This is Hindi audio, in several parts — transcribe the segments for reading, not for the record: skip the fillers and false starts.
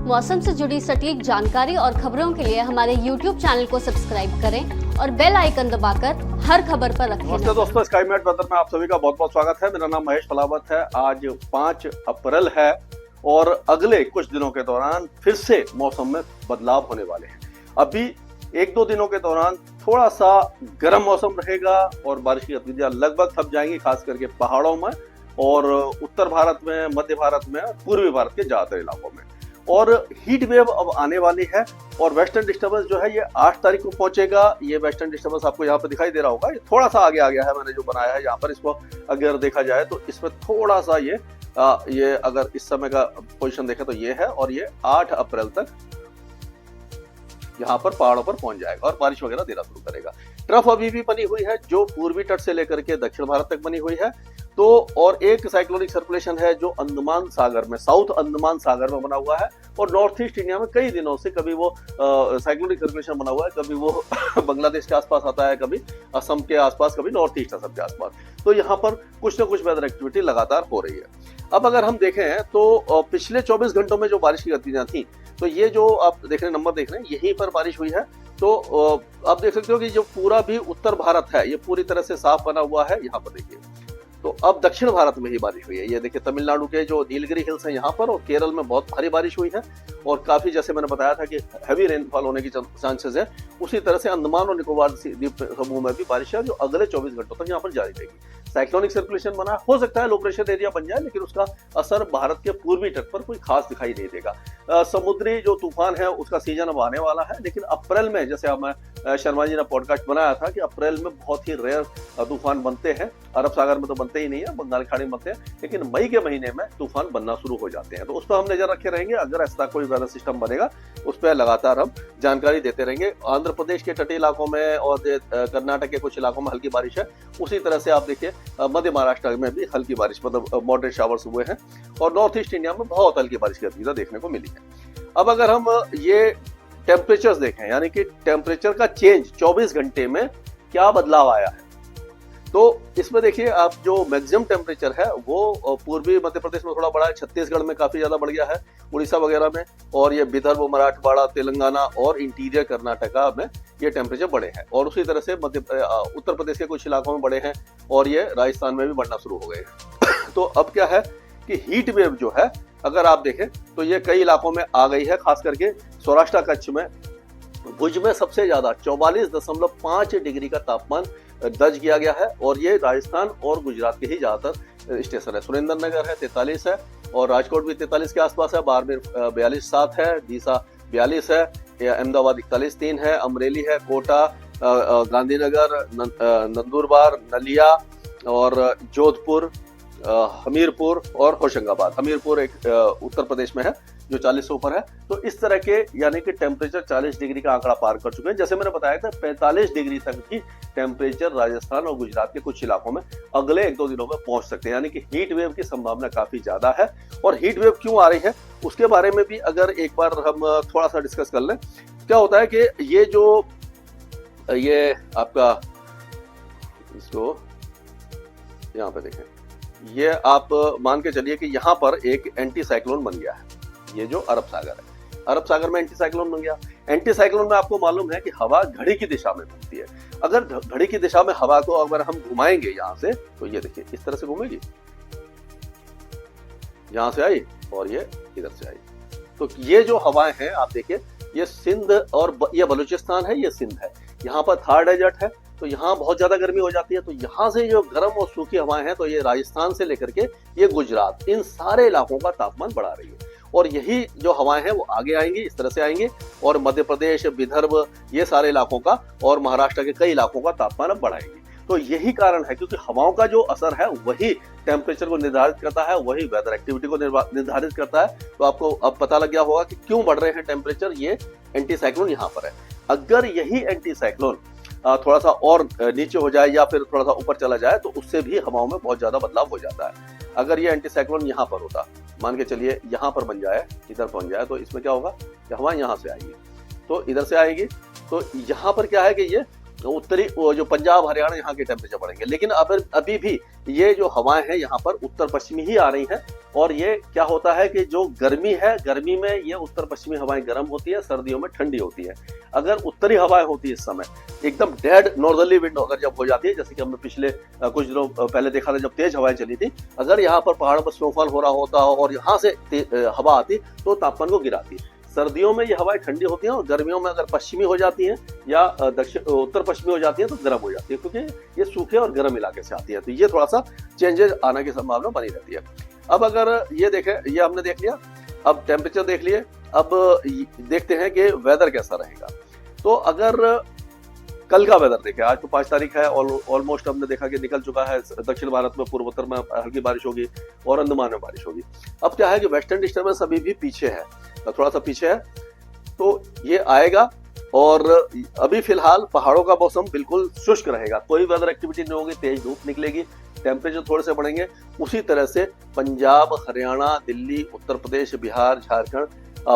मौसम से जुड़ी सटीक जानकारी और खबरों के लिए हमारे YouTube चैनल को सब्सक्राइब करें और बेल आइकन दबाकर हर खबर पर रखें। नमस्ते दोस्तों, स्काई मैट वेदर में आप सभी का बहुत बहुत स्वागत है। मेरा नाम महेश फलावत है। आज 5 अप्रैल है और अगले कुछ दिनों के दौरान फिर से मौसम में बदलाव होने वाले हैं। अभी 1-2 दिनों के दौरान थोड़ा सा गर्म मौसम रहेगा और बारिश की गतिविधियां लगभग थम जाएंगी, खास करके पहाड़ों में और उत्तर भारत में, मध्य भारत में, पूर्वी भारत के ज्यादातर इलाकों में। और हीट वेव अब आने वाली है और वेस्टर्न डिस्टर्बेंस जो है ये 8 तारीख को पहुंचेगा। ये वेस्टर्न डिस्टर्बेंस आपको यहाँ पर दिखाई दे रहा होगा, ये थोड़ा सा आगे आ गया है। मैंने जो बनाया है यहाँ पर, इसको अगर देखा जाए तो इसमें थोड़ा सा ये अगर इस समय का पोजीशन देखें तो ये है और ये 8 अप्रैल तक यहाँ पर पहाड़ों पर पहुंच जाएगा और बारिश वगैरह देना शुरू करेगा। ट्रफ अभी भी बनी हुई है जो पूर्वी तट से लेकर के दक्षिण भारत तक बनी हुई है। तो और एक साइक्लोनिक सर्कुलेशन है जो अंडमान सागर में, साउथ अंडमान सागर में बना हुआ है और नॉर्थ ईस्ट इंडिया में कई दिनों से कभी वो साइक्लोनिक सर्कुलेशन बना हुआ है, कभी वो बांग्लादेश के आसपास आता है, कभी असम के आसपास, कभी नॉर्थ ईस्ट असम के आसपास। तो यहाँ पर कुछ न कुछ वेदर एक्टिविटी लगातार हो रही है। अब अगर हम देखें तो पिछले 24 घंटों में जो बारिश की गतिविधियां थी, तो ये जो आप देख रहे हैं, नंबर देख रहे हैं, यहीं पर बारिश हुई है। तो आप देख सकते हो कि जो पूरा भी उत्तर भारत है ये पूरी तरह से साफ बना हुआ है। यहाँ पर देखिए, तो अब दक्षिण भारत में ही बारिश हुई है। ये देखिए, तमिलनाडु के जो नीलगिरी हिल्स हैं यहाँ पर और केरल में बहुत भारी बारिश हुई है और काफी, जैसे मैंने बताया था कि हैवी रेनफॉल होने की चांसेस है, उसी तरह से अंडमान और निकोबार द्वीप समूह में भी बारिश है जो अगले 24 घंटों तक यहाँ पर जारी रहेगी। साइक्लोनिक सर्कुलेशन बना, हो सकता है लो प्रेशर एरिया बन जाए, लेकिन उसका असर भारत के पूर्वी तट पर कोई खास दिखाई नहीं देगा। समुद्री जो तूफान है उसका सीजन अब आने वाला है, लेकिन अप्रैल में, जैसे हमें शर्मा जी ने पॉडकास्ट बनाया था कि अप्रैल में बहुत ही रेयर तूफान बनते हैं। अरब सागर में तो बनते ही नहीं है, बंगाल खाड़ी में बनते हैं, लेकिन मई के महीने में तूफान बनना शुरू हो जाते हैं। तो उस पर हम नजर रखे रहेंगे। अगर ऐसा कोई वेदर सिस्टम बनेगा उस पर लगातार हम जानकारी देते रहेंगे। आंध्र प्रदेश के तटीय इलाकों में और कर्नाटक के कुछ इलाकों में हल्की बारिश है। उसी तरह से आप देखिए मध्य महाराष्ट्र में भी हल्की बारिश, मतलब मॉडरेट शावर्स हुए हैं और नॉर्थ ईस्ट इंडिया में बहुत हल्की बारिश की गतिविधियां देखने को मिली है। अब अगर हम ये टेम्परेचर्स देखें, यानी कि टेम्परेचर का चेंज 24 घंटे में क्या बदलाव आया है, तो इसमें देखिए आप जो मैक्सिमम टेम्परेचर है वो पूर्वी मध्य प्रदेश में थोड़ा बढ़ा है, छत्तीसगढ़ में काफी ज्यादा बढ़ गया है, उड़ीसा वगैरह में, और ये विदर्भ, मराठवाड़ा, तेलंगाना और इंटीरियर कर्नाटका में ये टेम्परेचर बढ़े हैं। और उसी तरह से उत्तर प्रदेश के कुछ इलाकों में बढ़े हैं और ये राजस्थान में भी बढ़ना शुरू हो गए हैं। तो अब क्या है कि हीट वेव जो है, अगर आप देखें तो ये कई इलाकों में आ गई है, खास करके सौराष्ट्र कच्छ में, भुज में सबसे ज्यादा 44.5 डिग्री का तापमान दर्ज किया गया है और ये राजस्थान और गुजरात के ही ज्यादातर स्टेशन है। सुरेंद्रनगर है 43 है और राजकोट भी 43 के आसपास है, बाड़मेर 42.7 है, डीसा 42 है, अहमदाबाद 41.3 है, अमरेली है, कोटा, गांधीनगर, नंदुरबार, नलिया और जोधपुर, हमीरपुर और होशंगाबाद। हमीरपुर एक उत्तर प्रदेश में है जो 40 से ऊपर है। तो इस तरह के, यानी कि टेम्परेचर 40 डिग्री का आंकड़ा पार कर चुके हैं। जैसे मैंने बताया था 45 डिग्री तक भी टेम्परेचर राजस्थान और गुजरात के कुछ इलाकों में अगले 1-2 दिनों में पहुंच सकते हैं, यानी कि हीट वेव की संभावना काफी ज्यादा है। और हीट वेव क्यों आ रही है उसके बारे में भी अगर एक बार हम थोड़ा सा डिस्कस कर लें। क्या होता है कि ये आपका, इसको यहाँ पे देखें, ये आप मान के चलिए कि यहाँ पर एक एंटी साइक्लोन बन गया है, ये जो अरब सागर है, अरब सागर में एंटी साइक्लोन बन गया। एंटी साइक्लोन में आपको मालूम है कि हवा घड़ी की दिशा में घूमती है। अगर घड़ी की दिशा में हवा को अगर हम घुमाएंगे यहाँ से, तो ये देखिए इस तरह से घूमेगी, यहाँ से आई और ये इधर से आई। तो ये जो हवाएं हैं आप देखिए, ये सिंध और ये बलूचिस्तान है, ये सिंध है, यहाँ पर थार डेजर्ट है, तो यहाँ बहुत ज्यादा गर्मी हो जाती है। तो यहाँ से जो गर्म और सूखी हवाएं हैं, तो ये राजस्थान से लेकर के ये गुजरात, इन सारे इलाकों का तापमान बढ़ा रही है। और यही जो हवाएं हैं वो आगे आएंगी, इस तरह से आएंगी और मध्य प्रदेश, विदर्भ, ये सारे इलाकों का और महाराष्ट्र के कई इलाकों का तापमान अब बढ़ाएंगी। तो यही कारण है, क्योंकि हवाओं का जो असर है वही टेम्परेचर को निर्धारित करता है, वही वेदर एक्टिविटी को निर्धारित करता है। तो आपको अब पता लग गया होगा कि क्यों बढ़ रहे हैं टेम्परेचर। ये एंटी साइक्लोन यहाँ पर है। अगर यही एंटी साइक्लोन थोड़ा सा और नीचे हो जाए या फिर थोड़ा सा ऊपर चला जाए, तो उससे भी हवाओं में बहुत ज्यादा बदलाव हो जाता है। अगर ये एंटी साइक्लोन यहाँ पर होता, मान के चलिए यहाँ पर बन जाए, इधर पहुंच जाए, तो इसमें क्या होगा कि हवा यहाँ से आएगी, तो इधर से आएगी, तो यहाँ पर क्या है कि ये उत्तरी जो पंजाब, हरियाणा, यहाँ के टेम्परेचर बढ़ेंगे। लेकिन अभी भी ये जो हवाएं हैं यहाँ पर उत्तर पश्चिमी ही आ रही हैं और ये क्या होता है कि जो गर्मी है, गर्मी में ये उत्तर पश्चिमी हवाएं गर्म होती है, सर्दियों में ठंडी होती है। अगर उत्तरी हवाएं होती है इस समय एकदम डेड नॉर्दर्ली विंड अगर जब हो जाती है, जैसे कि हमने पिछले कुछ दिनों पहले देखा था जब तेज हवाएं चली थी, अगर यहाँ पर पहाड़ों पर स्नोफॉल हो रहा होता और यहाँ से हवा आती तो तापमान को गिराती। सर्दियों में ये हवाएं ठंडी होती हैं और गर्मियों में अगर पश्चिमी हो जाती हैं या दक्षिण उत्तर पश्चिमी हो जाती हैं तो गर्म हो जाती है, क्योंकि ये सूखे और गर्म इलाके से आती है। तो ये थोड़ा सा चेंजेस आने की संभावना बनी रहती है। अब अगर ये देखें, ये हमने देख लिया, अब टेम्परेचर देख लिए, अब देखते हैं कि वेदर कैसा रहेगा। तो अगर कल का वेदर देखें, आज तो 5 तारीख है, ऑलमोस्ट हमने देखा कि निकल चुका है। दक्षिण भारत में, पूर्वोत्तर में हल्की बारिश होगी और अंडमान में बारिश होगी। अब क्या है कि वेस्टर्न डिस्टर्बेंस अभी भी पीछे है, थोड़ा सा पीछे है, तो ये आएगा और अभी फिलहाल पहाड़ों का मौसम बिल्कुल शुष्क रहेगा, कोई वेदर एक्टिविटी नहीं होगी, तेज धूप निकलेगी, टेम्परेचर थोड़े से बढ़ेंगे। उसी तरह से पंजाब, हरियाणा, दिल्ली, उत्तर प्रदेश, बिहार, झारखंड,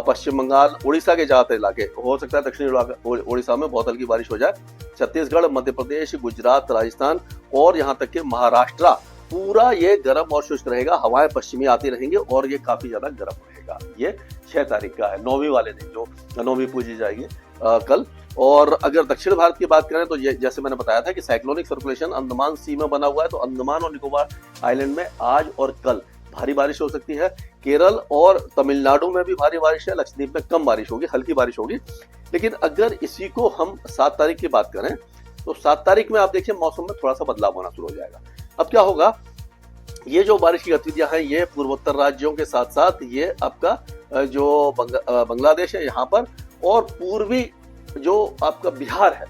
पश्चिम बंगाल, उड़ीसा के ज्यादातर इलाके, हो सकता है दक्षिणी उड़ीसा में बहुत हल्की बारिश हो जाए, छत्तीसगढ़, मध्य प्रदेश, गुजरात, राजस्थान और यहाँ तक कि महाराष्ट्र, पूरा ये गर्म और शुष्क रहेगा। हवाएं पश्चिमी आती रहेंगी और ये काफी ज्यादा गर्म रहेगा। ये 6 तारीख का है, 9वीं वाले दिन, जो 9वीं पूजी जाएगी कल। और अगर दक्षिण भारत की बात करें तो ये जैसे मैंने बताया था कि साइक्लोनिक सर्कुलेशन अंडमान सी में बना हुआ है, तो अंडमान और निकोबार आइलैंड में आज और कल भारी बारिश हो सकती है। केरल और तमिलनाडु में भी भारी बारिश है, लक्षद्वीप में कम बारिश होगी, हल्की बारिश होगी। लेकिन अगर इसी को हम 7 तारीख की बात करें तो 7 तारीख में आप देखिए मौसम में थोड़ा सा बदलाव होना शुरू हो जाएगा। अब क्या होगा, ये जो बारिश की गतिविधियां हैं ये पूर्वोत्तर राज्यों के साथ साथ ये आपका जो बांग्लादेश है यहाँ पर, और पूर्वी जो आपका बिहार है,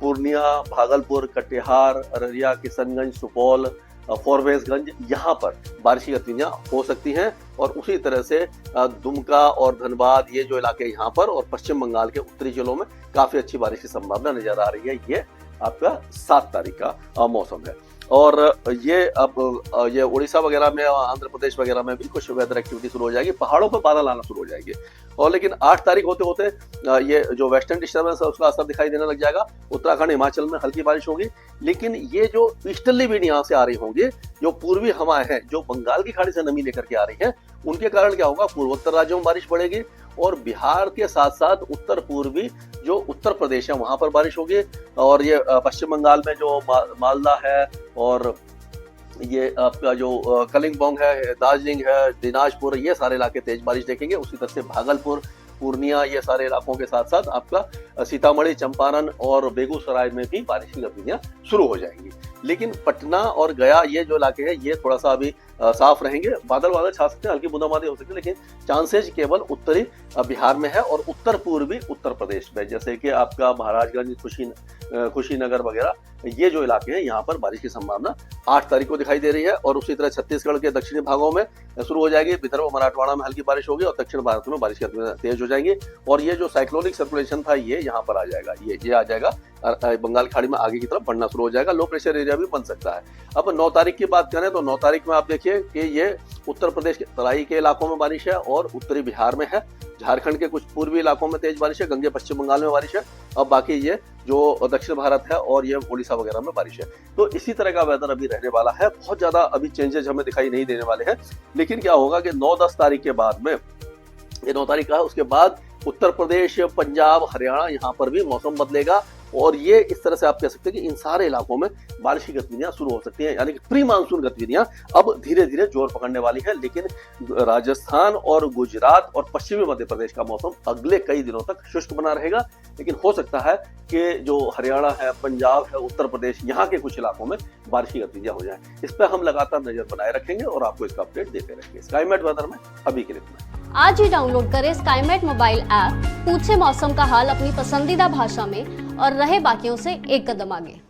पूर्णिया, भागलपुर, कटिहार, अररिया, किशनगंज, सुपौल, फॉरबिसगंज, यहाँ पर बारिश की गतिविधियां हो सकती हैं। और उसी तरह से दुमका और धनबाद, ये जो इलाके यहाँ पर, और पश्चिम बंगाल के उत्तरी जिलों में काफी अच्छी बारिश की संभावना नजर आ रही है। ये आपका 7 तारीख का मौसम है। और ये अब ये उड़ीसा वगैरह में, आंध्र प्रदेश वगैरह में भी कुछ वेदर एक्टिविटी शुरू हो जाएगी, पहाड़ों पर बादल आना शुरू हो जाएंगे। और लेकिन 8 तारीख होते होते ये जो वेस्टर्न डिस्टर्बेंस है उसका असर दिखाई देने लग जाएगा। उत्तराखंड, हिमाचल में हल्की बारिश होगी, लेकिन ये जो ईस्टर्ली विंड यहाँ से आ रही होंगी, जो पूर्वी हवाएं हैं, जो बंगाल की खाड़ी से नमी लेकर के आ रही है, उनके कारण क्या होगा, पूर्वोत्तर राज्यों में बारिश बढ़ेगी और बिहार के साथ साथ उत्तर पूर्वी जो उत्तर प्रदेश है वहां पर बारिश होगी। और ये पश्चिम बंगाल में जो मालदा है और ये आपका जो कलिंगपोंग है, दार्जिलिंग है, दिनाजपुर, ये सारे इलाके तेज बारिश देखेंगे। उसी तरह से भागलपुर, पूर्णिया, ये सारे इलाकों के साथ साथ आपका सीतामढ़ी, चंपारण और बेगूसराय में भी बारिश की गतिविधियां शुरू हो जाएंगी। लेकिन पटना और गया, ये जो इलाके हैं, ये थोड़ा सा अभी साफ रहेंगे, बादल छा सकते हैं, हल्की बूंदाबांदी हो सकती है, लेकिन चांसेज केवल उत्तरी बिहार में है और उत्तर पूर्वी उत्तर प्रदेश में, जैसे कि आपका महाराजगंज, कुशीनगर वगैरह, ये जो इलाके हैं यहाँ पर बारिश की संभावना 8 तारीख को दिखाई दे रही है। और उसी तरह छत्तीसगढ़ के दक्षिणी भागों में शुरू हो जाएगी, विदर्भ, मराठवाड़ा में हल्की बारिश होगी और दक्षिण भारत में बारिश की गतिविधियां तेज हो जाएंगी। और ये जो साइक्लोनिक सर्कुलेशन था ये यहाँ पर आ जाएगा, ये आ जाएगा बंगाल की खाड़ी में आगे की तरफ बढ़ना शुरू हो जाएगा, लो प्रेशर एरिया भी बन सकता है। अब 9 तारीख की बात करें तो 9 तारीख में आप देखिए कि ये उत्तर प्रदेश के तराई के इलाकों में बारिश है और उत्तरी बिहार में है, झारखंड के कुछ पूर्वी इलाकों में तेज बारिश है, गंगे पश्चिम बंगाल में बारिश है। अब बाकी ये जो दक्षिण भारत है और ये उड़ीसा वगैरह में बारिश है। तो इसी तरह का वेदर अभी रहने वाला है, बहुत ज्यादा अभी चेंजेस हमें दिखाई नहीं देने वाले हैं। लेकिन क्या होगा कि 9-10 तारीख के बाद में, ये 9 तारीख का है, उसके बाद उत्तर प्रदेश, पंजाब, हरियाणा, यहाँ पर भी मौसम बदलेगा और ये इस तरह से आप कह सकते हैं कि इन सारे इलाकों में बारिश की गतिविधियां शुरू हो सकती हैं, यानी कि प्री मानसून गतिविधियां अब धीरे धीरे जोर पकड़ने वाली है। लेकिन राजस्थान और गुजरात और पश्चिमी मध्य प्रदेश का मौसम अगले कई दिनों तक शुष्क बना रहेगा। लेकिन हो सकता है कि जो हरियाणा है, पंजाब है, उत्तर प्रदेश, यहाँ के कुछ इलाकों में बारिश की गतिविधियां हो जाए। इस पर हम लगातार नजर बनाए रखेंगे और आपको इसका अपडेट देते रहेंगे। स्काईमेट वेदर में अभी के लिए इतना। आज ही डाउनलोड करें स्काईमेट मोबाइल ऐप, पूछे मौसम का हाल अपनी पसंदीदा भाषा में और रहे बाकियों से एक कदम आगे।